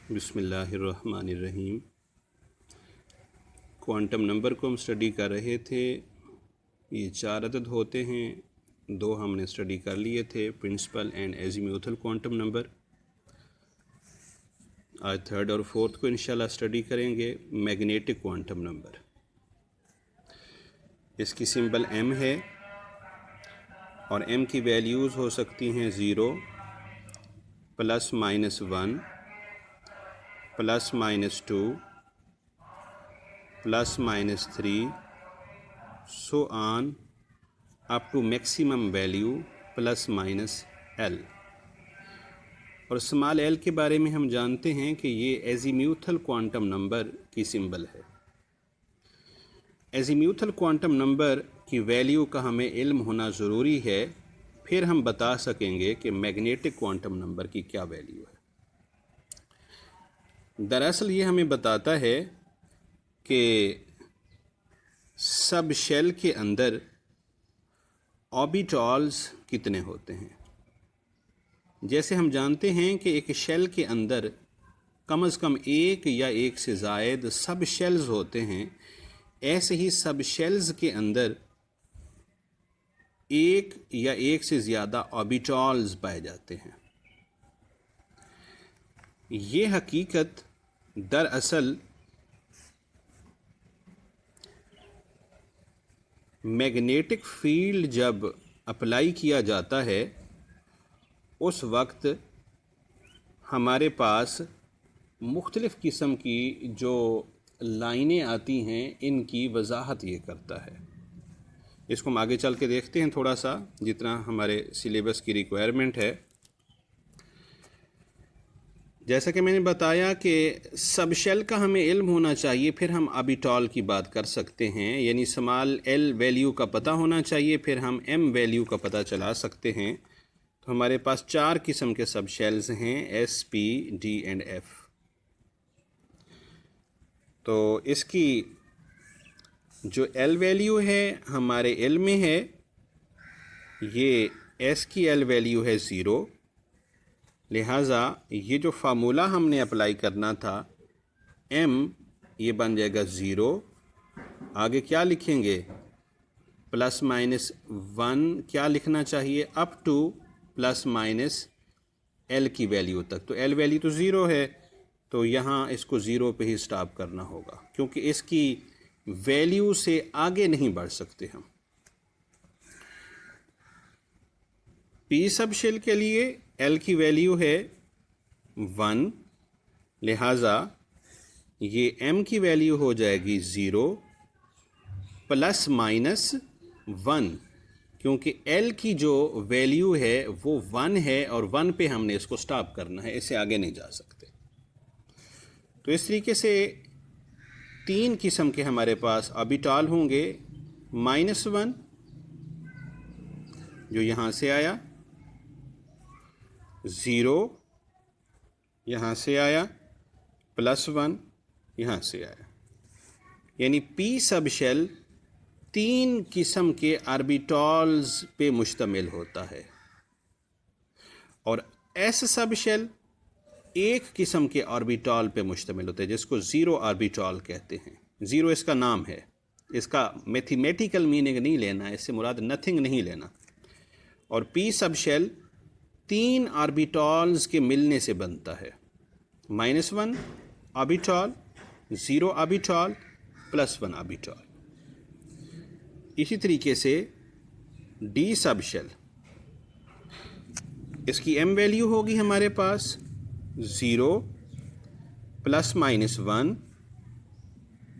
बिस्मिल्लाहिर्रहमानिर्रहीम। Quantum number को हम स्टडी कर रहे थे। ये 4 अदद होते हैं, 2 हमने स्टडी कर लिए थे, principal and azimuthal quantum number. आज 3rd और 4th को इंशाल्लाह स्टडी करेंगे, मैग्नेटिक क्वांटम नंबर। इसकी सिंबल m है और m की वैल्यूज़ हो सकती हैं 0, +-1, +-2, +-3, so on up to maximum value +-l। और स्मॉल l के बारे में हम जानते हैं कि ये एजीम्यूथल क्वांटम नंबर की सिंबल है। एजीम्यूथल क्वांटम नंबर की वैल्यू का हमें इल्म होना ज़रूरी है, फिर हम बता सकेंगे कि मैग्नेटिक क्वांटम नंबर की क्या वैल्यू है। दरअसल ये हमें बताता है कि सब शेल के अंदर ऑर्बिटल्स कितने होते हैं। जैसे हम जानते हैं कि एक शेल के अंदर कम से कम एक या एक से ज़ायद सब शेल्स होते हैं, ऐसे ही सब शेल्स के अंदर एक या एक से ज़्यादा ऑर्बिटल्स पाए जाते हैं। ये हकीकत दरअसल मैग्नेटिक फील्ड जब अप्लाई किया जाता है उस वक्त हमारे पास मुख्तलिफ़ किस्म की जो लाइनें आती हैं, इनकी वजाहत ये करता है। इसको हम आगे चल के देखते हैं थोड़ा सा, जितना हमारे सिलेबस की रिक्वायरमेंट है। जैसा कि मैंने बताया कि सब शेल का हमें इल्म होना चाहिए, फिर हम ऑर्बिटल की बात कर सकते हैं। यानी स्मॉल l वैल्यू का पता होना चाहिए, फिर हम m वैल्यू का पता चला सकते हैं। तो हमारे पास 4 किस्म के सब शेल्स हैं, s, p, d and f। तो इसकी जो l वैल्यू है हमारे इल्म में है, ये s की l वैल्यू है 0। लिहाजा ये जो फार्मूला हमने अप्लाई करना था m, ये बन जाएगा 0। आगे क्या लिखेंगे, +-1 क्या लिखना चाहिए, अप टू +-l की वैल्यू तक। तो l वैल्यू तो 0 है, तो यहाँ इसको 0 पे ही स्टॉप करना होगा, क्योंकि इसकी वैल्यू से आगे नहीं बढ़ सकते हम। p सब शेल के लिए l की वैल्यू है 1, लिहाजा ये m की वैल्यू हो जाएगी 0 +-1, क्योंकि l की जो वैल्यू है वो 1 है और 1 पे हमने इसको स्टॉप करना है, इससे आगे नहीं जा सकते। तो इस तरीके से 3 किस्म के हमारे पास ऑर्बिटल होंगे। -1 जो यहाँ से आया, 0 यहाँ से आया, +1 यहाँ से आया। यानी p सब शेल 3 किस्म के ऑर्बिटल्स पे मुश्तमिल होता है और s सब शेल 1 किस्म के ऑर्बिटल पे मुश्तमिल होते हैं, जिसको ज़ीरो ऑर्बिटल कहते हैं। ज़ीरो इसका नाम है, इसका मैथमेटिकल मीनिंग नहीं लेना, इससे मुराद नथिंग नहीं लेना। और p सब शेल 3 ऑर्बिटल्स के मिलने से बनता है, -1 ऑर्बिटल, 0 ऑर्बिटल, +1 ऑर्बिटल। इसी तरीके से d सब शेल, इसकी m वैल्यू होगी हमारे पास 0 +-1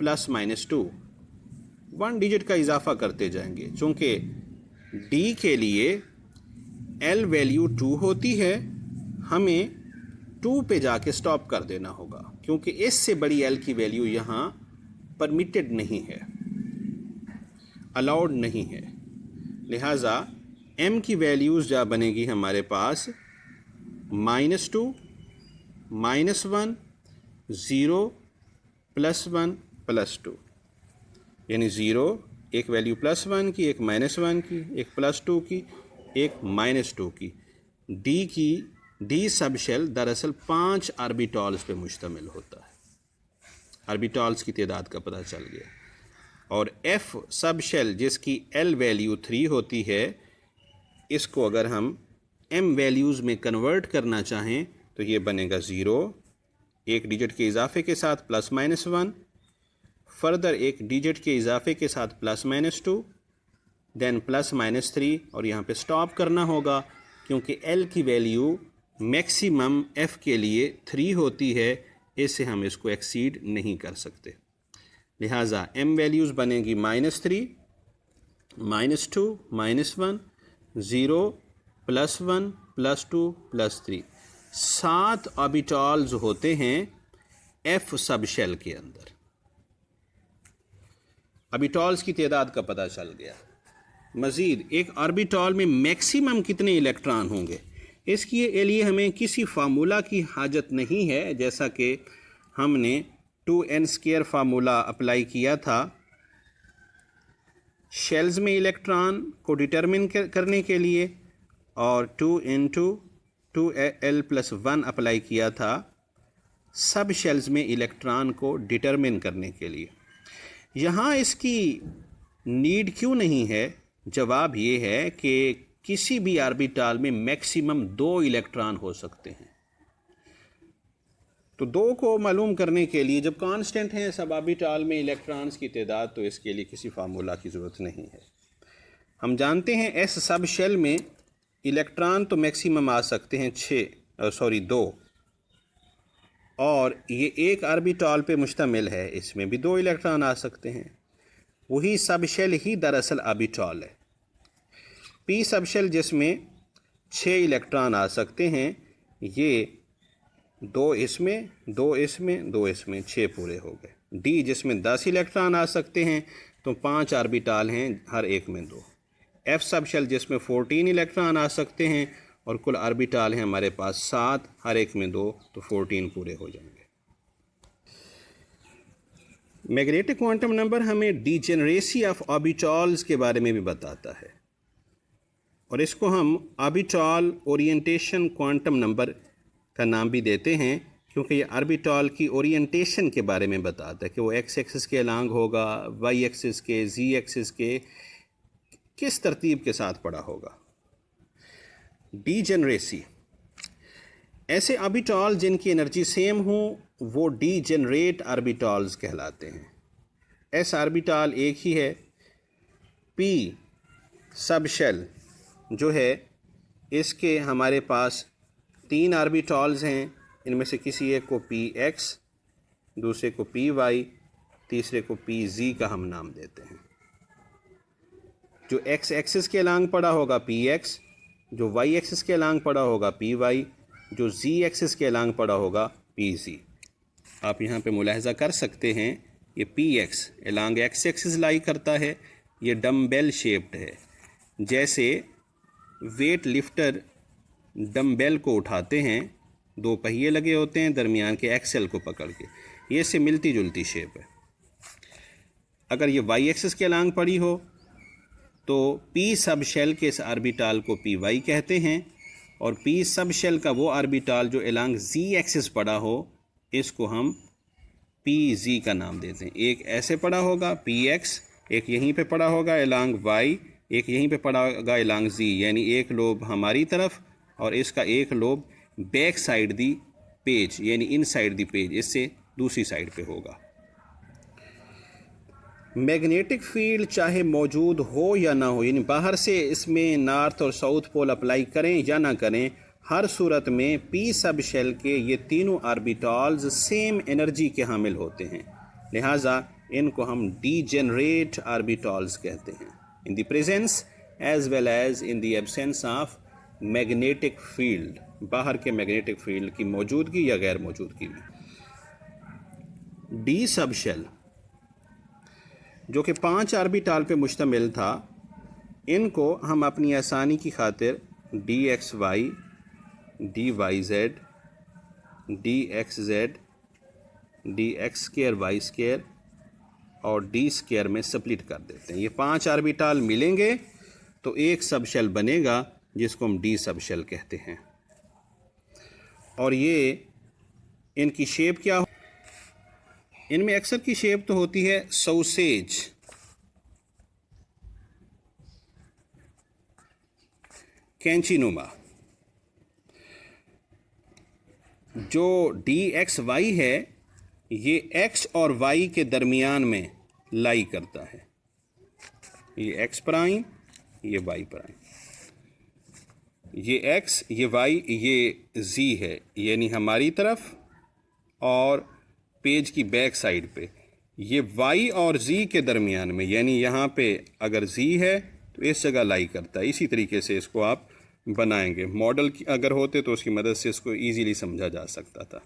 +-2, 1 डिजिट का इजाफा करते जाएंगे। चूँकि d के लिए l वैल्यू 2 होती है, हमें 2 पे जाके स्टॉप कर देना होगा, क्योंकि इससे बड़ी l की वैल्यू यहाँ परमिटेड नहीं है, अलाउड नहीं है। लिहाजा m की वैल्यूज़ जा बनेगी हमारे पास -2, -1, 0, +1, +2। यानी 0 एक वैल्यू +1 की, एक -1 की, एक +2 की, एक -2 की। d की डी सब शेल दरअसल 5 आर्बिटॉल्स पे मुश्तमिल होता है। आर्बिटॉल्स की तादाद का पता चल गया। और एफ सब शेल जिसकी एल वैल्यू 3 होती है, इसको अगर हम एम वैल्यूज़ में कन्वर्ट करना चाहें तो ये बनेगा 0, एक डिजिट के इजाफे के साथ +-1, फर्दर एक डिजिट के इजाफे के साथ +-2, देन +-3, और यहाँ पे स्टॉप करना होगा क्योंकि एल की वैल्यू मैक्सिमम एफ के लिए 3 होती है, इससे हम इसको एक्सीड नहीं कर सकते। लिहाजा एम वैल्यूज़ बनेगी -3, -2, -1, 0, +1, +2, +3। 7 ऑर्बिटॉल्स होते हैं एफ सब शेल के अंदर। ऑर्बिटॉल्स की तादाद का पता चल गया। मज़ीद एक ऑर्बिटॉल में मैक्सिमम कितने इलेक्ट्रॉन होंगे, इसके लिए हमें किसी फार्मूला की हाजत नहीं है, जैसा कि हमने 2n² फार्मूला अप्लाई किया था शेल्स में इलेक्ट्रॉन को डिटरमिन करने के लिए, और 2 × 2l+1 अप्लाई किया था सब शेल्स में इलेक्ट्रॉन को डिटरमिन करने के लिए। यहाँ इसकी नीड क्यों नहीं है? जवाब ये है कि किसी भी ऑर्बिटल में मैक्सिमम 2 इलेक्ट्रॉन हो सकते हैं। तो 2 को मालूम करने के लिए जब कांस्टेंट हैं सब ऑर्बिटल में इलेक्ट्रॉन्स की तादाद, तो इसके लिए किसी फार्मूला की ज़रूरत नहीं है। हम जानते हैं एस सब शेल में इलेक्ट्रॉन तो मैक्सिमम आ सकते हैं 2, और ये एक ऑर्बिटल पे मुश्तमिल है, इसमें भी 2 इलेक्ट्रॉन आ सकते हैं। वही सब शेल ही दरअसल ऑर्बिटल है। पी सब शेल जिसमें 6 इलेक्ट्रॉन आ सकते हैं, ये 2 इसमें, 2 इसमें, 2 इसमें, 6 पूरे हो गए। डी जिसमें 10 इलेक्ट्रॉन आ सकते हैं, तो 5 ऑर्बिटल हैं, हर एक में 2। एफ सब शेल जिसमें 14 इलेक्ट्रॉन आ सकते हैं और कुल ऑर्बिटल हैं हमारे पास 7, हर एक में 2, तो 14 पूरे हो जाएंगे। मैग्नेटिक क्वांटम नंबर हमें डिजेनरेसी ऑफ ऑर्बिटल्स के बारे में भी बताता है, और इसको हम ऑर्बिटल ओरिएंटेशन क्वांटम नंबर का नाम भी देते हैं, क्योंकि ये ऑर्बिटल की ओरिएंटेशन के बारे में बताता है कि वो एक्स एक्सिस के अलांग होगा, वाई एक्सिस के, जी एक्सिस के, किस तरतीब के साथ पड़ा होगा। डीजेनरेसी, ऐसे ऑर्बिटल जिनकी एनर्जी सेम हो वो डीजेनरेट ऑर्बिटल्स कहलाते हैं। एस ऑर्बिटल एक ही है। पी सब शेल जो है, इसके हमारे पास 3 ऑर्बिटल्स हैं, इनमें से किसी एक को पी एक्स, दूसरे को पी वाई, तीसरे को पी जी का हम नाम देते हैं। जो एक्स एक्सिस के अलांग पड़ा होगा पी एक्स, जो वाई एक्सिस के अलांग पड़ा होगा पी वाई, जो जी एक्सिस के अलांग पड़ा होगा पी जी। आप यहाँ पे मुलाहजा कर सकते हैं, ये P x along x axis लाई करता है, ये डम्बेल शेप्ड है। जैसे वेट लिफ्टर डम्बेल को उठाते हैं, 2 पहिए लगे होते हैं दरमियान के एक्सेल को पकड़ के, ये से मिलती जुलती शेप है। अगर ये वाई एक्सिस के अलांग पड़ी हो तो पी सब शेल के इस ऑर्बिटल को पी वाई कहते हैं, और पी सब शेल का वो ऑर्बिटल जो अलांग जी एक्सिस पड़ा हो, इसको हम पी जी का नाम देते हैं। एक ऐसे पड़ा होगा पी एक्स, एक यहीं पे पड़ा होगा अलांग वाई, एक यहीं पे पड़ा होगा अलांग जी, यानी एक लोब हमारी तरफ और इसका एक लोब बैक साइड दी पेज यानी इन साइड दी पेज, इससे दूसरी साइड पे होगा। मैग्नेटिक फील्ड चाहे मौजूद हो या ना हो, यानी बाहर से इसमें नॉर्थ और साउथ पोल अप्लाई करें या ना करें, हर सूरत में पी सब शेल के ये तीनों ऑर्बिटल्स सेम एनर्जी के हामिल होते हैं, लिहाजा इनको हम डीजेनरेट ऑर्बिटल्स कहते हैं। In the presence as well as in the absence of magnetic field, बाहर के मैग्नेटिक फील्ड की मौजूदगी या गैर मौजूदगी में। डी सब शेल जो कि 5 ऑर्बिटल पे मुश्तमिल था, इनको हम अपनी आसानी की खातिर d x y, d y z, d x z, d x square y square और डी स्क्वायर में स्प्लिट कर देते हैं। ये 5 ऑर्बिटल मिलेंगे तो एक सब शेल बनेगा जिसको हम डी सब शेल कहते हैं। और ये इनकी शेप क्या हो, इनमें अक्सर की शेप तो होती है सॉसेज, कैंचीनुमा। जो DXY है ये X और Y के दरमियान में लाई करता है। ये X प्राइम, ये Y प्राइम, ये X, ये Y, ये Z है, यानी हमारी तरफ और पेज की बैक साइड पे। ये Y और Z के दरमियान में, यानी यहाँ पे अगर Z है तो इस जगह लाई करता है। इसी तरीके से इसको आप बनाएंगे। मॉडल अगर होते तो उसकी मदद से इसको इजीली समझा जा सकता था।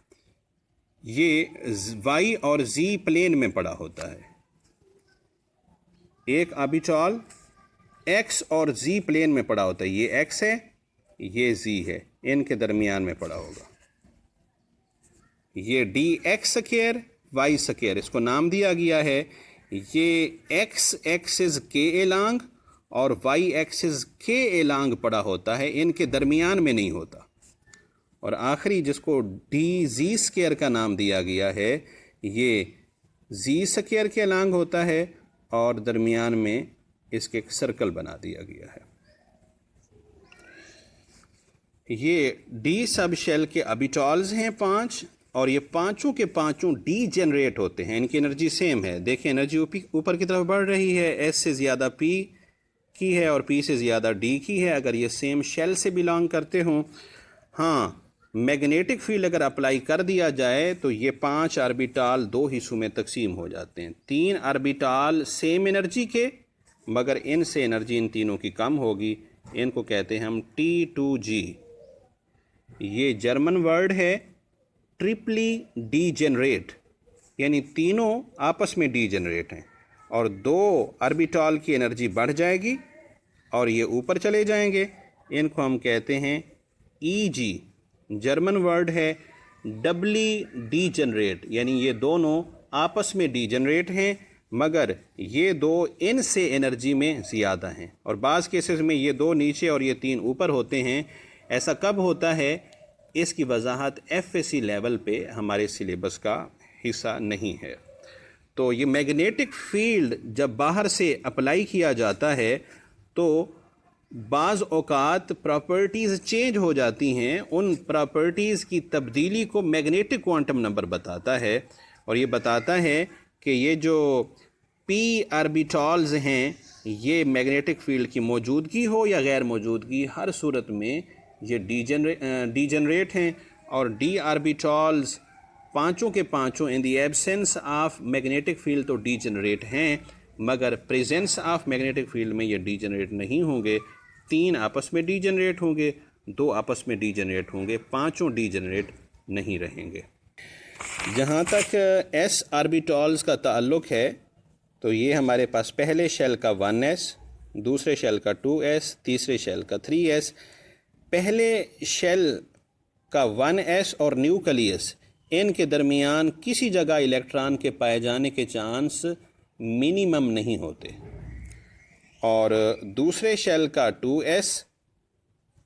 ये Y और Z प्लेन में पड़ा होता है। एक ऑर्बिटल X और Z प्लेन में पड़ा होता है। ये X है, ये Z है, इनके दरमियान में पड़ा होगा। ये DX स्क्वायर Y स्क्वायर, इसको नाम दिया गया है। ये X एक्सिस के एलांग और Y एक्सिस के एलांग पड़ा होता है, इनके दरमियान में नहीं होता। और आखिरी जिसको DZ स्क्वायर का नाम दिया गया है, ये Z स्क्वायर के एलांग होता है और दरमियान में इसके एक सर्कल बना दिया गया है। ये D सब शेल के ऑर्बिटल्स हैं 5, और ये पांचों के पांचों डी जनरेट होते हैं। इनकी एनर्जी सेम है। देखिए एनर्जी ऊपर की तरफ बढ़ रही है, S से ज़्यादा P की है और P से ज़्यादा D की है। अगर ये सेम शेल से बिलोंग करते हों, हाँ, मैग्नेटिक फील्ड अगर अप्लाई कर दिया जाए तो ये 5 ऑर्बिटल 2 हिस्सों में तकसीम हो जाते हैं। 3 ऑर्बिटल सेम एनर्जी के, मगर इनसे एनर्जी इन तीनों की कम होगी। इनको कहते हैं हम T2G। ये जर्मन वर्ड है, ट्रिपली डीजेनरेट, यानी तीनों आपस में डीजेनरेट हैं और 2 ऑर्बिटल की एनर्जी बढ़ जाएगी और ये ऊपर चले जाएंगे। इनको हम कहते हैं EG। जर्मन वर्ड है डबली डीजेनरेट, यानी ये दोनों आपस में डीजेनरेट हैं, मगर ये 2 इनसे एनर्जी में ज़्यादा हैं। और बाज़ केसेस में ये 2 नीचे और ये 3 ऊपर होते हैं। ऐसा कब होता है, इसकी वजाहत FAC लेवल पे हमारे सिलेबस का हिस्सा नहीं है। तो ये मैग्नेटिक फील्ड जब बाहर से अप्लाई किया जाता है तो बाज़ औक़ात प्रॉपर्टीज़ चेंज हो जाती हैं। उन प्रॉपर्टीज़ की तब्दीली को मैग्नेटिक क्वांटम नंबर बताता है, और ये बताता है कि ये जो P ऑर्बिटल्स हैं, ये मैग्नेटिक फील्ड की मौजूदगी हो या गैर मौजूदगी, हर सूरत में ये डीजनरेट हैं। और D ऑर्बिटल्स पांचों के पांचों इन the absence of magnetic field तो डीजनरेट हैं, मगर प्रेजेंस ऑफ मैग्नेटिक फील्ड में ये डीजनरेट नहीं होंगे। 3 आपस में डीजनरेट होंगे, 2 आपस में डीजनरेट होंगे, पांचों डीजनरेट नहीं रहेंगे। जहाँ तक S ऑर्बिटल्स का ताल्लुक़ है तो ये हमारे पास पहले शेल का 1s, दूसरे शेल का 2s, तीसरे शेल का 3s। पहले शेल का 1s और न्यूक्लियस, इनके दरमियान किसी जगह इलेक्ट्रॉन के पाए जाने के चांस मिनिमम नहीं होते। और दूसरे शेल का 2s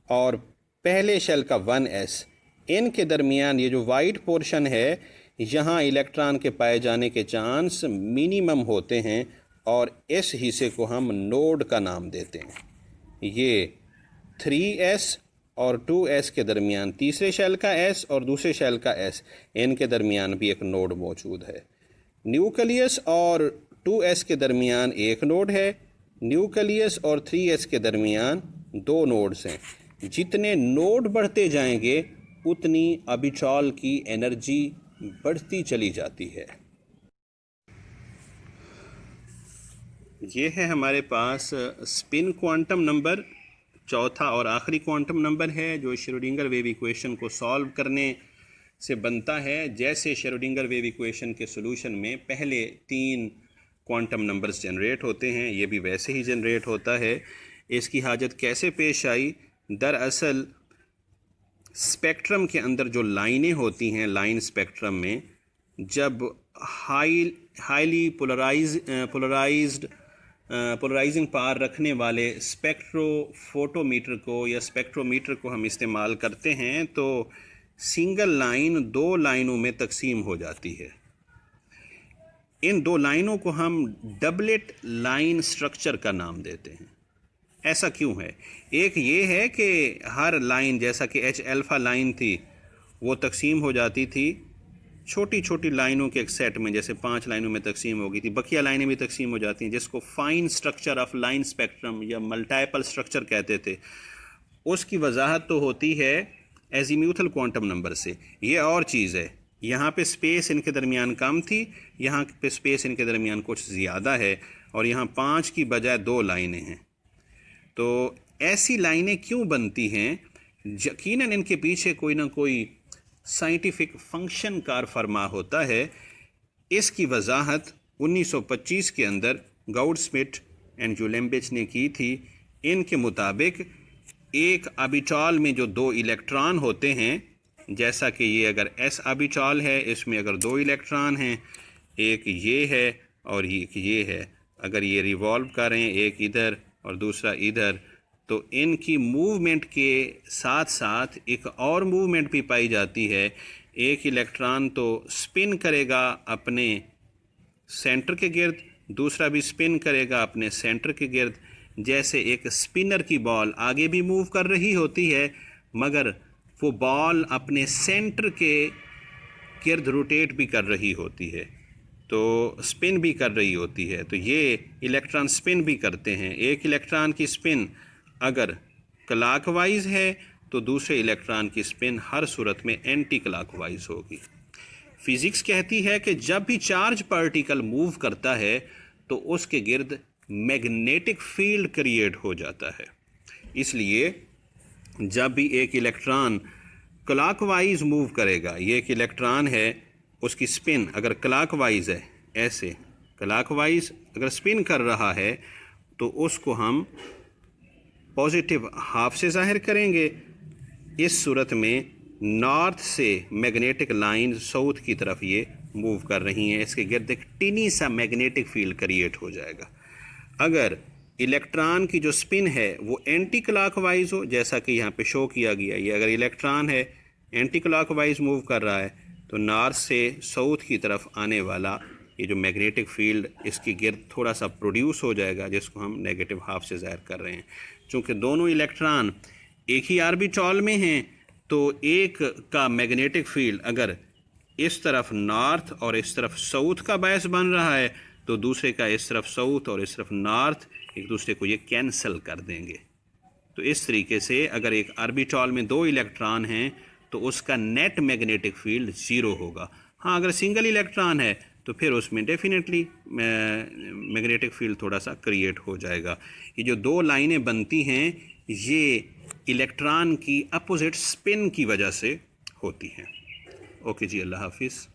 और पहले शेल का 1s, इनके दरमियान ये जो वाइट पोर्शन है, यहाँ इलेक्ट्रॉन के पाए जाने के चांस मिनिमम होते हैं, और इस हिस्से को हम नोड का नाम देते हैं। ये 3s और 2s के दरमियान तीसरे शेल का s और दूसरे शेल का s, इनके दरमियान भी एक नोड मौजूद है। न्यूक्लियस और 2s के दरमियान एक नोड है, न्यूक्लियस और 3s के दरमियान 2 नोड्स हैं। जितने नोड बढ़ते जाएंगे उतनी ऑर्बिटल की एनर्जी बढ़ती चली जाती है। ये है हमारे पास स्पिन क्वांटम नंबर, चौथा और आखिरी क्वांटम नंबर है जो श्रोडिंगर वेव इक्वेशन को सॉल्व करने से बनता है। जैसे श्रोडिंगर वेव इक्वेशन के सॉल्यूशन में पहले 3 क्वांटम नंबर्स जनरेट होते हैं, ये भी वैसे ही जनरेट होता है। इसकी हाजत कैसे पेश आई? दरअसल स्पेक्ट्रम के अंदर जो लाइनें होती हैं, लाइन स्पेक्ट्रम में जब हाईली पोलराइजिंग पावर रखने वाले स्पेक्ट्रोफोटोमीटर को या स्पेक्ट्रोमीटर को हम इस्तेमाल करते हैं, तो सिंगल लाइन दो लाइनों में तकसीम हो जाती है। इन दो लाइनों को हम डबलेट लाइन स्ट्रक्चर का नाम देते हैं। ऐसा क्यों है? एक ये है कि हर लाइन, जैसा कि एच अल्फ़ा लाइन थी, वो तकसीम हो जाती थी छोटी छोटी लाइनों के एक सेट में, जैसे 5 लाइनों में तकसीम हो गई थी। बकिया लाइनें भी तकसीम हो जाती हैं, जिसको fine structure of line spectrum या मल्टीपल स्ट्रक्चर कहते थे। उसकी वजाहत तो होती है एजीम्यूथल क्वांटम नंबर से। ये और चीज़ है, यहाँ पे स्पेस इनके दरमियान कम थी, यहाँ पे स्पेस इनके दरमियान कुछ ज़्यादा है, और यहाँ 5 की बजाय 2 लाइनें हैं। तो ऐसी लाइनें क्यों बनती हैं? यकीनन इनके पीछे कोई ना कोई साइंटिफिक फंक्शन कार फरमा होता है। इसकी वजाहत 1925 के अंदर गाउडस्मिट एंड जुलेम्बिच ने की थी। इनके मुताबिक एक ऑर्बिटल में जो 2 इलेक्ट्रॉन होते हैं, जैसा कि ये अगर एस ऑर्बिटल है, इसमें अगर 2 इलेक्ट्रॉन हैं, एक ये है और एक ये है, अगर ये रिवॉल्व करें एक इधर और दूसरा इधर, तो इनकी मूवमेंट के साथ साथ एक और मूवमेंट भी पाई जाती है। एक इलेक्ट्रॉन तो स्पिन करेगा अपने सेंटर के गिर्द, दूसरा भी स्पिन करेगा अपने सेंटर के गिर्द। जैसे एक स्पिनर की बॉल आगे भी मूव कर रही होती है, मगर वो बॉल अपने सेंटर के गिर्द रोटेट भी कर रही होती है, तो स्पिन भी कर रही होती है। तो ये इलेक्ट्रॉन स्पिन भी करते हैं। एक इलेक्ट्रॉन की स्पिन अगर क्लॉकवाइज है तो दूसरे इलेक्ट्रॉन की स्पिन हर सूरत में एंटी क्लॉकवाइज होगी। फिजिक्स कहती है कि जब भी चार्ज पार्टिकल मूव करता है तो उसके गिर्द मैग्नेटिक फील्ड क्रिएट हो जाता है। इसलिए जब भी एक इलेक्ट्रॉन क्लॉकवाइज मूव करेगा, ये एक इलेक्ट्रॉन है, उसकी स्पिन अगर क्लॉकवाइज है, ऐसे क्लॉकवाइज अगर स्पिन कर रहा है, तो उसको हम पॉजिटिव हाफ से ज़ाहिर करेंगे। इस सूरत में नॉर्थ से मैग्नेटिक लाइन साउथ की तरफ ये मूव कर रही हैं, इसके गिर्द एक टिनी सा मैग्नेटिक फील्ड क्रिएट हो जाएगा। अगर इलेक्ट्रॉन की जो स्पिन है वो एंटी क्लॉकवाइज हो, जैसा कि यहाँ पे शो किया गया, ये अगर इलेक्ट्रॉन है एंटी क्लॉकवाइज मूव कर रहा है, तो नॉर्थ से साउथ की तरफ आने वाला ये जो मैग्नेटिक फील्ड इसकी गिर्द थोड़ा सा प्रोड्यूस हो जाएगा, जिसको हम नेगेटिव हाफ से ज़ाहिर कर रहे हैं। चूँकि दोनों इलेक्ट्रॉन एक ही ऑर्बिटल में हैं, तो एक का मैग्नेटिक फील्ड अगर इस तरफ नॉर्थ और इस तरफ साउथ का बायस बन रहा है, तो दूसरे का इस तरफ साउथ और इस तरफ नॉर्थ एक दूसरे को ये कैंसिल कर देंगे। तो इस तरीके से अगर एक ऑर्बिटल में 2 इलेक्ट्रॉन हैं तो उसका नेट मैग्नेटिक फील्ड 0 होगा। हाँ, अगर सिंगल इलेक्ट्रॉन है तो फिर उसमें डेफिनेटली मैग्नेटिक फील्ड थोड़ा सा क्रिएट हो जाएगा। ये जो 2 लाइनें बनती हैं, ये इलेक्ट्रॉन की अपोजिट स्पिन की वजह से होती हैं। ओके जी, अल्लाह हाफिज़।